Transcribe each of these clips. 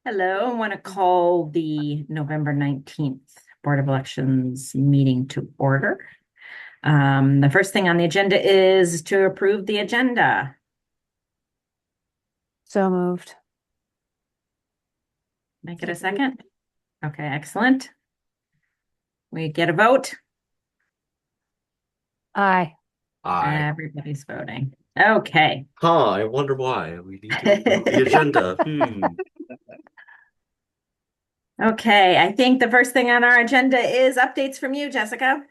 Hello, I want to call the November 19th Board of Elections meeting to order. The first thing on the agenda is to approve the agenda. So moved. Make it a second. Okay, excellent. We get a vote. Aye. Aye. Everybody's voting. Okay. I wonder why. We need to approve the agenda. Okay, I think the first thing on our agenda is updates from you, Jessica.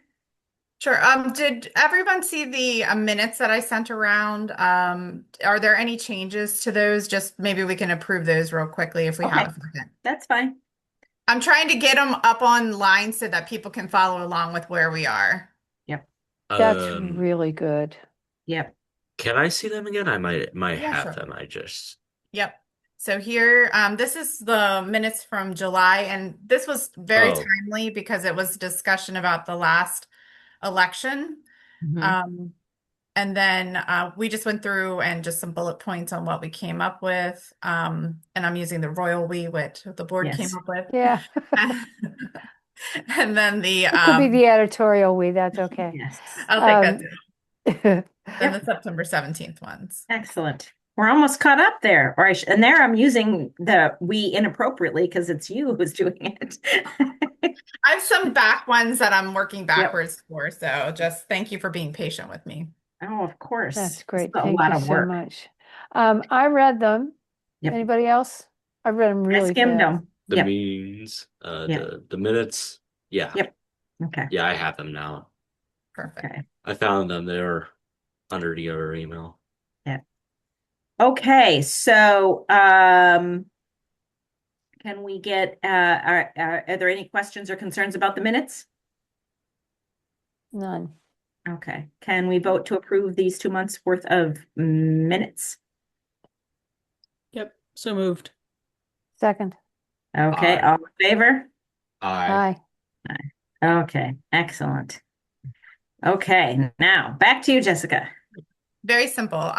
Sure. Did everyone see the minutes that I sent around? Are there any changes to those? Just maybe we can approve those real quickly if we Okay, have a second. that's fine. I'm trying to get them up online so that people can follow along with where we are. Yep, That's Um, really good. yep, can I see them again? I might Yeah, have sure. them. I just Yep. So here, this is the minutes from July, and this was very oh timely because it was discussion about the last election. mhm, Um, And then we just went through and just some bullet points on what we came up with. And I'm using the royal we, which the board came yes, up with. Yeah. And then the It could be the editorial we, that's okay. yes. I'll take that Um, too. Then Yep, the September 17th ones. excellent. We're almost caught up there. And there I'm using the we inappropriately because it's you who's doing it. I have some back ones that I'm working Yep. backwards for. So just thank you for being patient with me. Oh, of course. that's It's great. a Thank lot you of so work. much. I read them. Yep. Anybody else? I read them I really skimmed fast. them. the Yep. meetings, Yep. the minutes. Yeah, Yep. Okay. yeah, I have them now. Perfect. Okay. I found them. They're under the other email. Yeah. Okay. So, can we get, are there any questions or concerns about the minutes? None. Okay. Can we vote to approve these 2 months worth of minutes? Yep, so moved. Second. Okay. Aye. All in favor? I Aye. Okay. Excellent. Okay. Now back to you, Jessica. Very simple.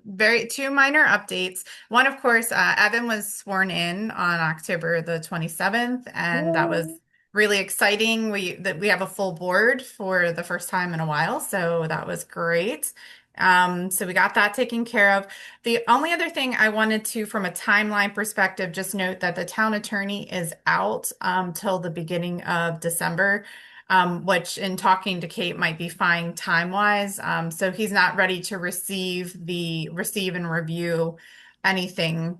Very two minor updates. One, of course, Evan was sworn in on October the 27th, and that was Yay. really exciting. We have a full board for the first time in a while, so that was great. So we got that taken care of. The only other thing I wanted to, from a timeline perspective, just note that the town attorney is out till the beginning of December, which in talking to Kate might be fine time-wise. So he's not ready to receive and review anything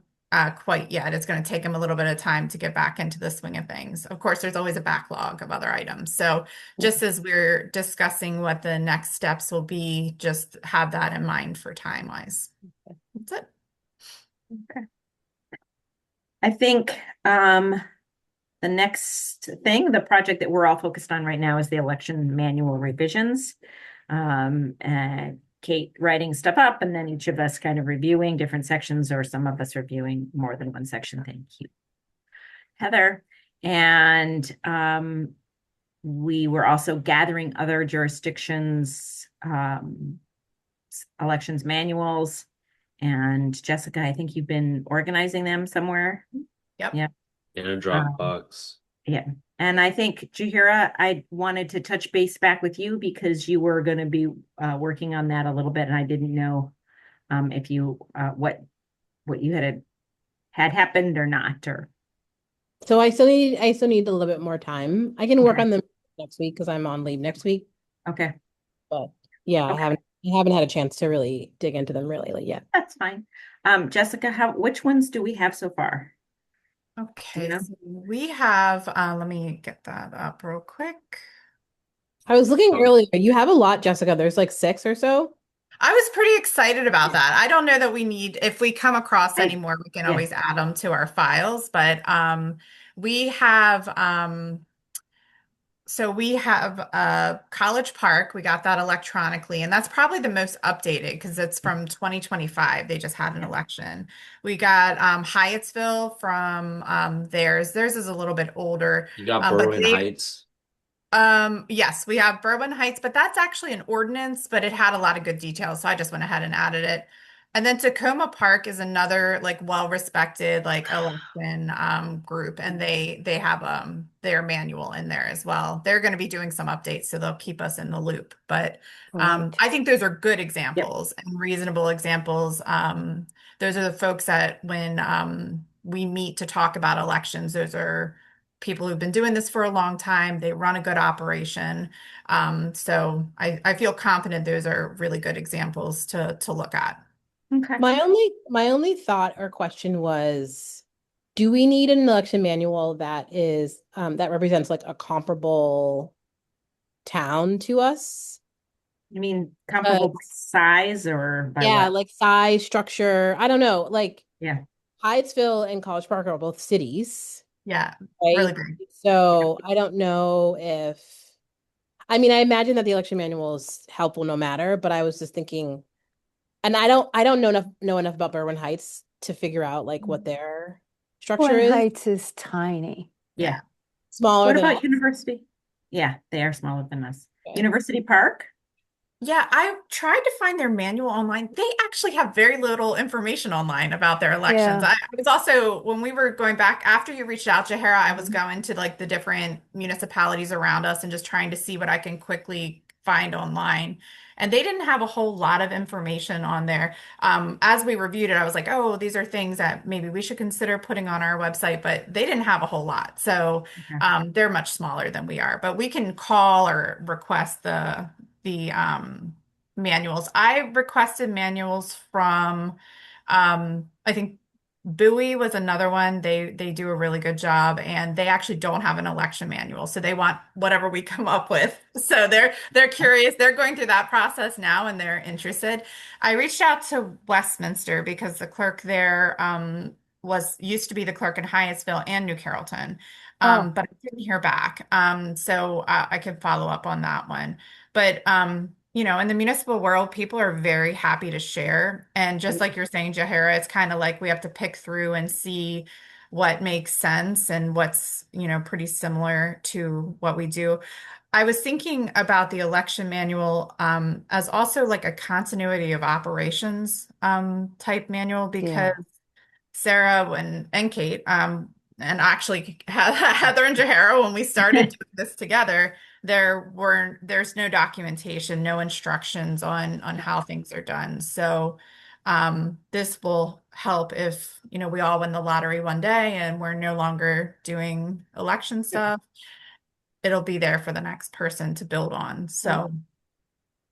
quite yet. It's going to take him a little bit of time to get back into the swing of things. Of course, there's always a backlog of other items. So just as we're discussing what the next steps will be, just have that in mind for time-wise. That's it. Okay. I think, the next thing, the project that we're all focused on right now is the election manual revisions. And Kate writing stuff up and then each of us kind of reviewing different sections or some of us reviewing more than one section. Thank you, Heather. And we were also gathering other jurisdictions, elections manuals. And Jessica, I think you've been organizing them somewhere. Yep. Yeah. in a Um, Dropbox. Yeah. And I think, Jahira, I wanted to touch base back with you because you were going to be working on that a little bit, and I didn't know if you what you had happened or not, or So I still need a little bit more time. I can work okay, on them next week because I'm on leave next week. okay, But yeah, I okay, haven't had a chance to really dig into them really yet. that's fine. Jessica, which ones do we have so far? Do you Okay, know? so we have, let me get that up real quick. I was looking Oh, earlier. You have a lot, Jessica. There's like six or so. I was pretty excited about that. I don't know that we need, if we come across any Right. more, we can Yeah. always add them to our files. But we have, so we have College Park. We got that electronically, and that's probably the most updated because it's from 2025. They just had an Yeah. election. We got Hyattsville from theirs. Theirs is a little bit older, you got but Berwyn they Heights. yes, we have Bourbon Heights, but that's actually an ordinance, but it had a lot of good details, so I just went ahead and added it. And then Tacoma Park is another like well-respected like election group, and they have their manual in there as well. They're going to be doing some updates, so they'll keep us in the loop. But Great. I think those are good examples and reasonable examples. Those are the folks that when we meet to talk about elections, those are people who've been doing this for a long time. They run a good operation. So I feel confident those are really good examples to look at. Okay. My only thought or question was, do we need an election manual that is that represents like a comparable town to us? You mean comparable by size or by Yeah, what? like size, structure. I don't know. Like Yeah. Hyattsville and College Park are both cities, Yeah, really right? big. So I don't know if, I mean, I imagine that the election manual is helpful no matter, but I was just thinking, and I don't know enough about Berwyn Heights to figure out like what their structure Boyne is. Heights is tiny. Yeah. Smaller What than about us. University? Yeah, they are smaller than us. Okay. University Park? Yeah, I tried to find their manual online. They actually have very little information online about their elections. Yeah. I was also, when we were going back, after you reached out, Jahara, I was going to like the different municipalities around us and just trying to see what I can quickly find online. And they didn't have a whole lot of information on there. As we reviewed it, I was like, oh, these are things that maybe we should consider putting on our website, but they didn't have a whole lot. So Okay. they're much smaller than we are, but we can call or request the manuals. I requested manuals from I think Bowie was another one. They do a really good job, and they actually don't have an election manual, so they want whatever we come up with. So they're curious. They're going through that process now, and they're interested. I reached out to Westminster because the clerk there was used to be the clerk in Hyattsville and New Carrollton. Oh. But I didn't hear back. So I could follow up on that one. But in the municipal world, people are very happy to share. And just like you're saying, Jahara, it's kind of like we have to pick through and see what makes sense and what's, pretty similar to what we do. I was thinking about the election manual as also like a continuity of operations type manual because Sarah and Kate and actually Heather and Jahara, when we started doing this together, there's no documentation, no instructions on how things are done. So this will help if we all win the lottery one day and we're no longer doing election stuff. It'll be there for the next person to build on. So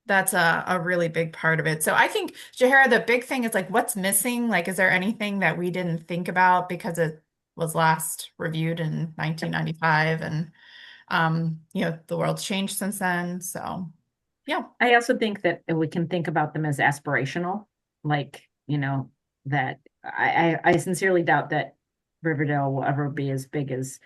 that's a really big part of it. So I think, Jahara, the big thing is like what's missing? Like, is there anything that we didn't think about because it was last reviewed in 1995 and the world's changed since then. So yeah. I also think that we can think about them as aspirational, like, that I sincerely doubt that Riverdale will ever be as big as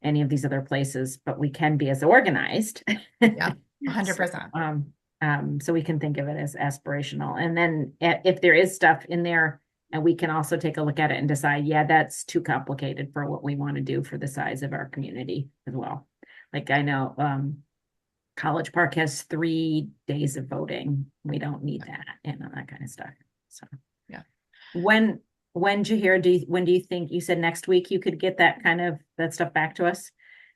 any of these other places, but we can be as organized. Yeah, 100%. So we can think of it as aspirational. And then if there is stuff in there, and we can also take a look at it and decide, yeah, that's too complicated for what we want to do for the size of our community as well. Like I know College Park has 3 days of voting. We don't need that, that kind of stuff. So yeah. When Jahir, when do you think, you said next week you could get that stuff back to us?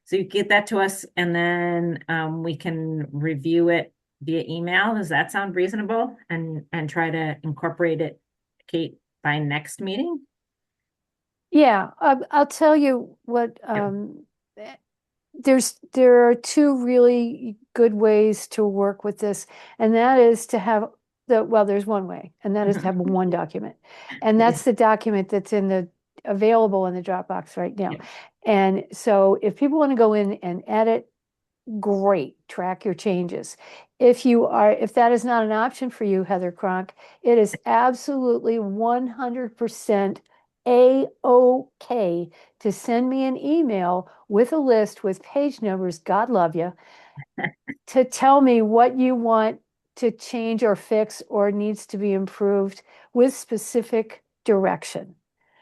So you get that to us and then we can review it via email. Does that sound reasonable? And try to incorporate it, Kate, by next meeting? Yeah, I'll tell you what, there are 2 really good ways to work with this, and that is to have there's one way, and that is to have one document. And that's the document that's available in the Dropbox right now. Yeah. And so if people want to go in and edit, great, track your changes. If that is not an option for you, Heather Cronk, it is absolutely 100% A-OK to send me an email with a list with page numbers, God love you, to tell me what you want to change or fix or needs to be improved with specific direction.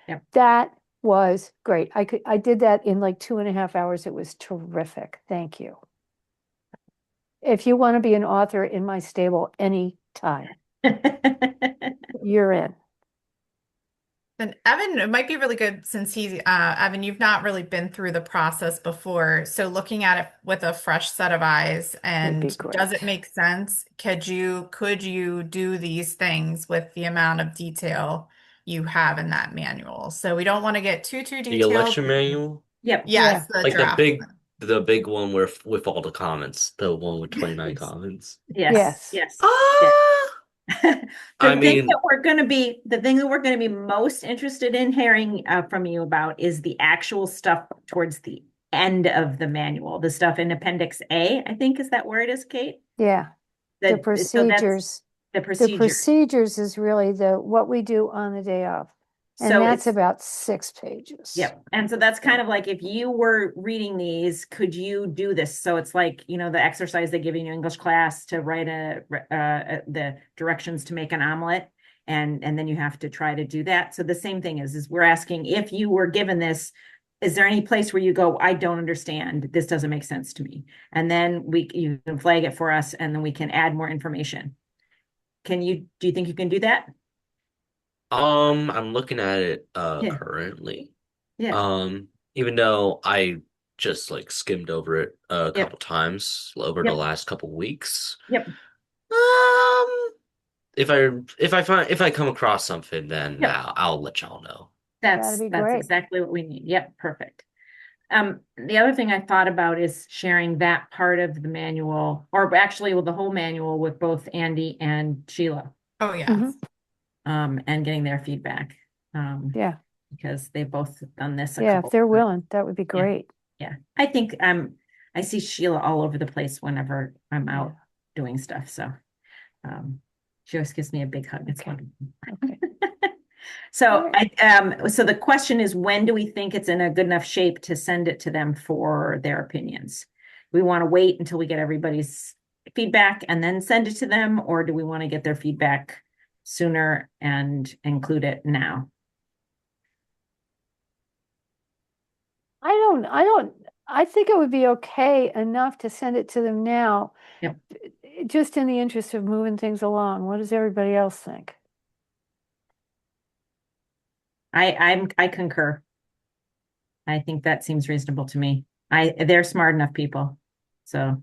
Yep. That was great. I did that in like 2.5 hours. It was terrific. Thank you. If you want to be an author in my stable anytime. You're in. And Evan, it might be really good since Evan, you've not really been through the process before. So looking at it with a fresh set of eyes, Would be and does it great. make sense? Could you do these things with the amount of detail you have in that manual? So we don't want to get too The detailed. election manual, Yep. Yeah. Yes, the like the draft. big one with all the comments, the one with 29 Yes. comments. Yes. Yes. Yes. Yeah. Ah, I mean, The thing that we're going to be most interested in hearing from you about is the actual stuff towards the end of the manual, the stuff in Appendix A, I think is that where it is, Kate? Yeah. The So that's procedures. the The procedure. procedures is really what we do on the day of. And So that's it's, about 6 pages. yep. And so that's kind of like if you were reading these, could you do this? So it's like, the exercise they give you in English class to write the directions to make an omelet. And then you have to try to do that. So the same thing is we're asking if you were given this, is there any place where you go, I don't understand, this doesn't make sense to me? And then you can flag it for us and then we can add more information. Do you think you can do that? I'm looking at it Yeah. currently. Yeah. Even though I just like skimmed over it a Yep. couple times over the Yep. last couple weeks. Yep. Um, if I come across something, then Yep. I'll let y'all know. That'd be That's great. exactly what we need. Yep, perfect. The other thing I thought about is sharing that part of the manual, or actually with the whole manual with both Andy and Sheila, Oh, yes. Mhm. and getting their feedback. Yeah. Because they've both done this a Yeah. couple If they're times. willing, that would be Yeah. great. Yeah. I think I see Sheila all over the place whenever I'm out Yeah. doing stuff. So she always gives me a big hug. It's Okay. wonderful. Okay. So All so the question is, when do we think it's in a good enough shape to send it to them for their opinions? We want to wait until we get everybody's feedback and then send it to them, or do we want to get their feedback sooner and include it now? I think it would be okay enough to send it to them now. Yep. Just in the interest of moving things along. What does everybody else think? I concur. I think that seems reasonable to me. They're smart enough people. So,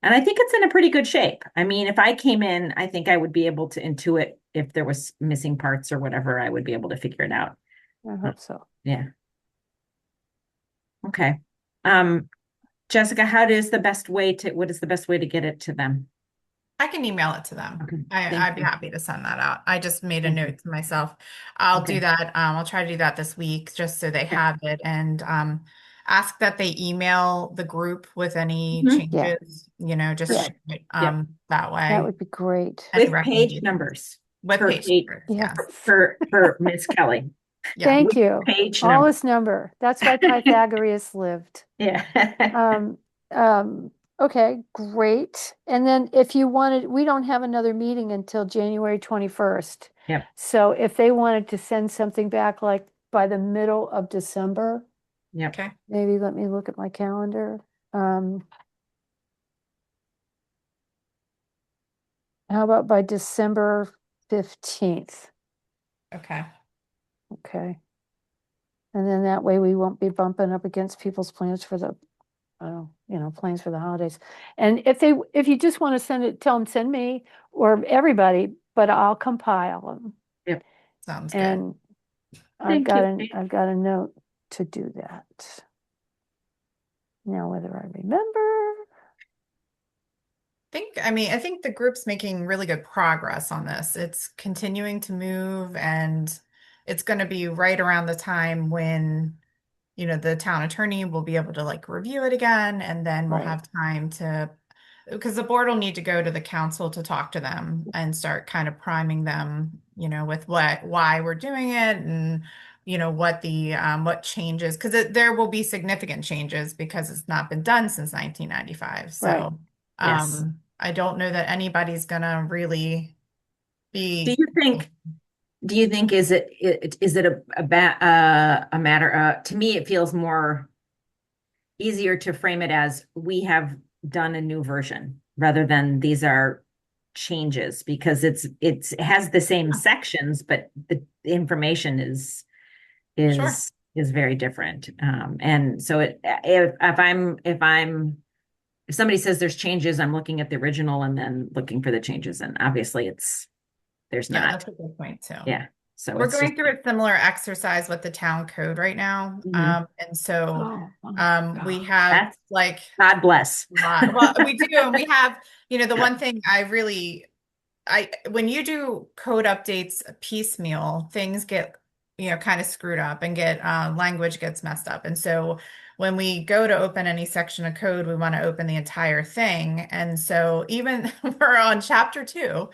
and I think it's in a pretty good shape. I mean, if I came in, I think I would be able to intuit if there was missing parts or whatever, I would be able to figure it out. I hope so. Yeah. Okay. Jessica, what is the best way to get it to them? I can email it to them. Okay, I'd be you. happy to send that out. I just made a Thank you. note to myself. I'll Okay. do that. I'll try to do that this week just so they Yeah. have it, and ask that they email the group with any Mhm. Yeah. changes, just Yeah. that That way. would be great. Any With page recommendations? numbers. With per page page- numbers, Yeah. yes. For Miss Kelly. Yeah. Thank With you. Page All number. this number. That's why Pythagoras lived. Yeah. Okay, great. And then if you wanted, we don't have another meeting until January 21st. Yep. So if they wanted to send something back like by the middle of December, Yep. Okay. maybe let me look at my calendar. How about by December 15th? Okay. Okay. And then that way we won't be bumping up against people's plans for the, plans for the holidays. And if you just want to send it, tell them, send me or everybody, but I'll compile them. Sounds good. And Thank you. I've got a note to do that. Now, whether I remember. I think the group's making really good progress on this. It's continuing to move, and it's going to be right around the time when, the town attorney will be able to like review it again, and then we'll Right. have time because the board will need to go to the council to talk to them and start kind of priming them, with why we're doing it, and what changes, because there will be significant changes because it's not been done since 1995. So Right. Yes. I don't know that anybody's gonna really be. Do you think is it a matter, to me, it feels more easier to frame it as we have done a new version rather than these are changes because it has the same sections, but the information is Sure. is very different. And so if somebody says there's changes, I'm looking at the original and then looking for the changes, and obviously there's Yeah, not. that's a good point too. Yeah. So We're it's going just, through a similar exercise with the town code right now. Mhm. And so Oh, my we God. have That's- like God bless. a lot. Well, we do, and we have, the one thing when you do code updates piecemeal, things get, kind of screwed up and language gets messed up. And so when we go to open any section of code, we want to open the entire thing. And so even we're on chapter 2,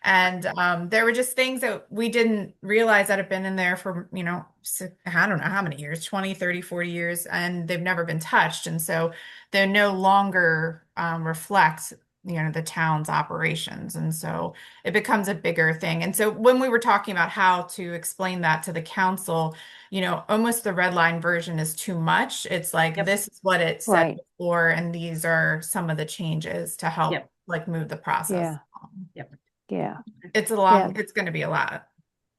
and there were just things that we didn't realize that have been in there for, I don't know how many years, 20, 30, 40 years, and they've never been touched. And so they no longer reflect, the town's operations. And so it becomes a bigger thing. And so when we were talking about how to explain that to the council, almost the red line version is too much. It's like, Yep. this is what it said Right. before, and these are some of the changes to help Yep. like move the process. Yeah. Yep. Yeah, It's Yeah. it's going to be a lot.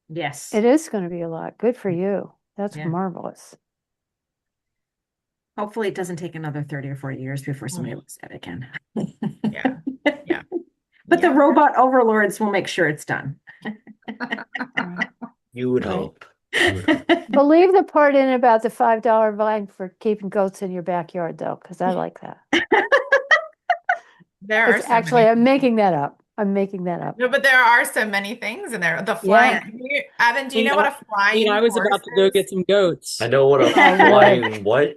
Yes. it is going to be a lot. Good for you. That's Yeah. marvelous. Hopefully it doesn't take another 30 or 40 years before somebody looks at it again. Yeah. Yeah. But the Yeah. robot overlords will make sure it's done. Right. You would Right. hope. You would hope. Believe the part in about the $5 fine for keeping goats in your backyard, though, because I like that. There are It's so actually, many I'm making that up. I'm making that up. No, but there are so many things in there. The flying. Evan, do you know what a flying I was about horse to go is? get some goats. I know what a I would. flying what?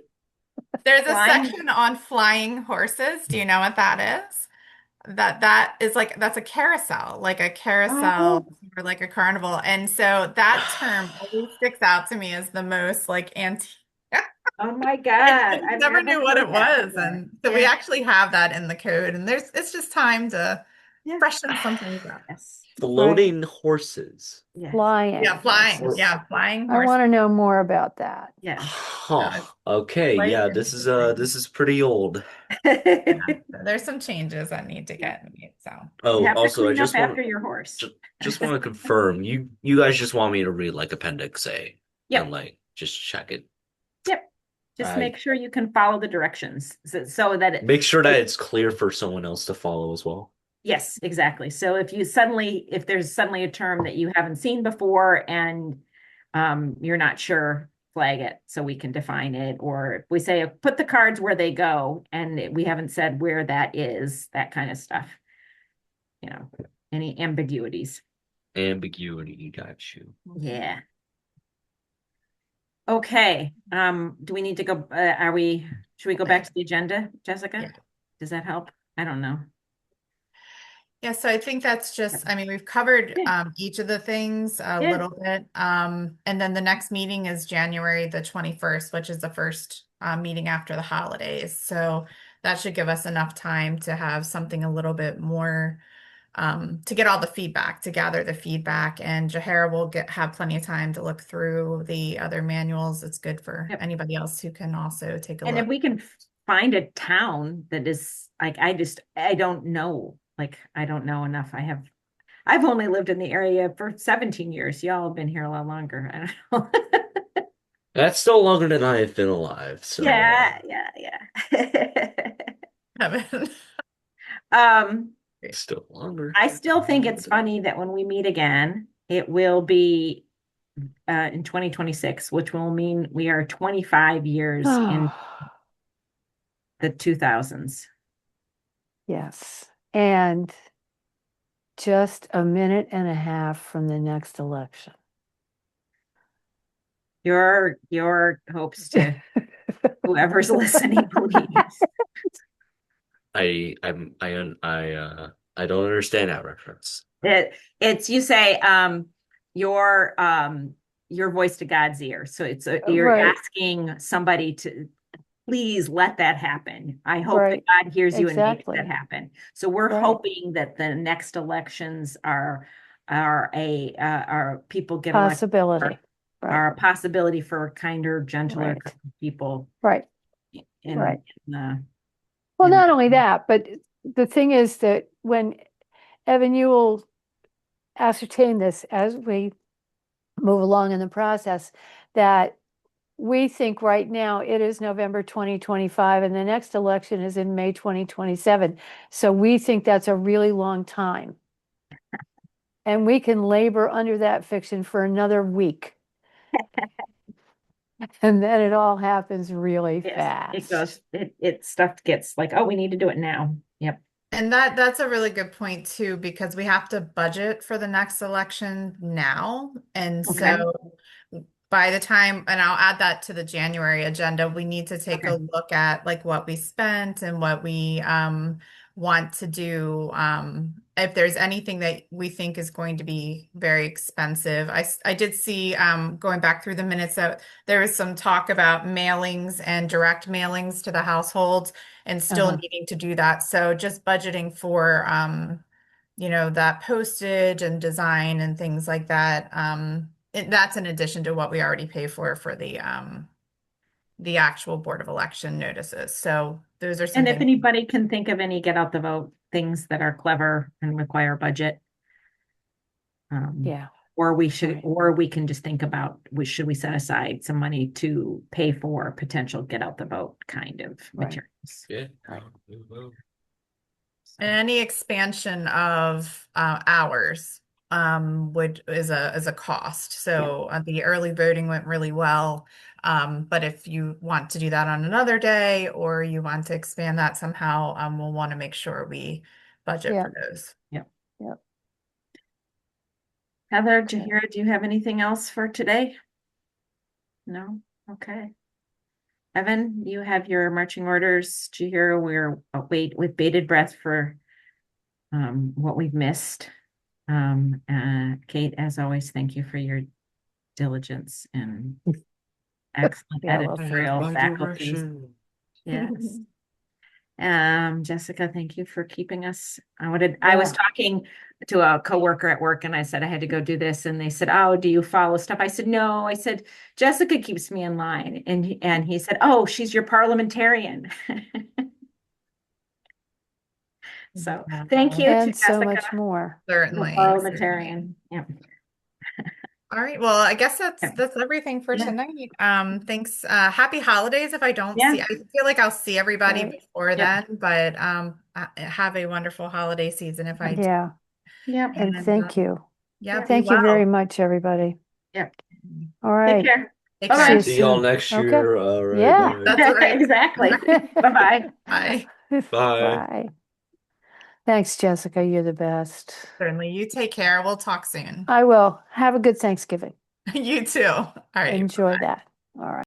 There's a Flying- section on flying horses. Do you know what that is? That is that's a carousel, like a carousel or like a carnival. And so that term always sticks out to me as the most like antique. Oh my God. I I've never knew what heard it that was. before. And so we Yeah. actually have that in the code. And it's just time to Yeah. freshen some things up. Yes. Floating horses. Yes. Flying. Yeah, flying. horses. Yeah, flying I horses. want to know more about that. Yeah. Huh. Okay, quite yeah, this is pretty old. Yeah. So there's some changes that need to get made. So Oh, You have to also I clean just up want after your horse. just want to confirm you guys just want me to read like Appendix A Yep. and like just check it. Just I- make sure you can follow the directions so that it, Make sure that it's clear for someone else to follow as well. yes, exactly. So if there's suddenly a term that you haven't seen before and you're not sure, flag it so we can define it. Or if we say put the cards where they go and we haven't said where that is, that kind of stuff. Any ambiguities. Ambiguity, got you. Yeah. Okay, do we need to go, should we go back to the agenda, Jessica? Yeah. Does that help? I don't know. yeah, so I think that's just, I mean, we've covered Yeah. each of the things a Yeah. little bit. And then the next meeting is January the 21st, which is the first meeting after the holidays. So that should give us enough time to have something a little bit more to get all the feedback, to gather the feedback, and Jahara will have plenty of time to look through the other manuals. It's good for Yep. anybody else who can also take a And look. if we can find a town that is like, I don't know, like, I don't know enough. I've only lived in the area for 17 years. Y'all have been here a lot longer. I don't know. That's still longer than I have been alive. So Yeah. Evan. still longer. I still think it's funny that when we meet again, it will be in 2026, which will mean we are 25 years in the 2000s. Yes. And just a minute and a half from the next election. Your hopes to whoever's listening, please. I don't understand that reference. It's you say your voice to God's ear. So it's you're Right. asking somebody to please let that happen. I hope Right. that God hears you and makes Exactly. that happen. So we're Right. hoping that the next elections are people get elected, Possibility. are Right. a possibility for kinder, gentler Right. people Right. in, Right. in the Well, Yeah. not only that, but the thing is that when Evan, you will ascertain this as we move along in the process, that we think right now it is November 2025 and the next election is in May 2027. So we think that's a really long time. And we can labor under that fiction for another week. And then it all happens really Yes, fast. it goes, it stuff gets like, oh, we need to do it now. Yep. And that's a really good point too, because we have to budget for the next election now. And Okay. so by the time, and I'll add that to the January agenda, we need to take a Okay. look at like what we spent and what we want to do. If there's anything that we think is going to be very expensive. I did see, going back through the minutes, that there was some talk about mailings and direct mailings to the households and still needing to do that. So just budgeting for, that postage and design and things like that. That's in addition to what we already pay for the actual Board of Election notices. So those are some And if things. anybody can think of any get out the vote things that are clever and require budget. Yeah. Or we should, Right. or we can just think about, should we set aside some money to pay for potential get out the vote kind of Right. materials? Yeah. Right. And any expansion of hours is a cost. So the early voting went really well. But if you want to do that on another day or you want to expand that somehow, we'll want to make sure we budget Yeah. for those. Heather, Okay. Jahira, do you have anything else for today? No? Okay. Evan, you have your marching orders. Jahira, we're with bated breath for what we've missed. Kate, as always, thank you for your diligence and excellent Yeah, well, editorial faculties. Yes. Jessica, thank you for keeping us. I was Yeah. talking to a coworker at work and I said I had to go do this and they said, "Oh, do you follow stuff?" I said, "No." I said, "Jessica keeps me in line." And he said, "Oh, she's your parliamentarian." So thank you to And so Jessica, much more. the Certainly. parliamentarian. Yeah. All right. Well, I guess that's Okay. everything for Yeah. thanks. Happy holidays if I don't Yeah. see. I feel like I'll see everybody Right. before Yep. then, but have a wonderful holiday season if I do. Yeah. Yep. And And, thank you. Yeah, be Thank you very well. much, everybody. Yep. All Take right. care. Take Bye-bye. care. See you See y'all soon. next Okay. year. All right. Yeah. Bye. That's right. Exactly. Bye-bye. Bye. Bye. Bye. Thanks, Jessica. You're the best. Certainly. You take care. We'll talk soon. I will. Have a good Thanksgiving. You too. All right. Enjoy that. All right.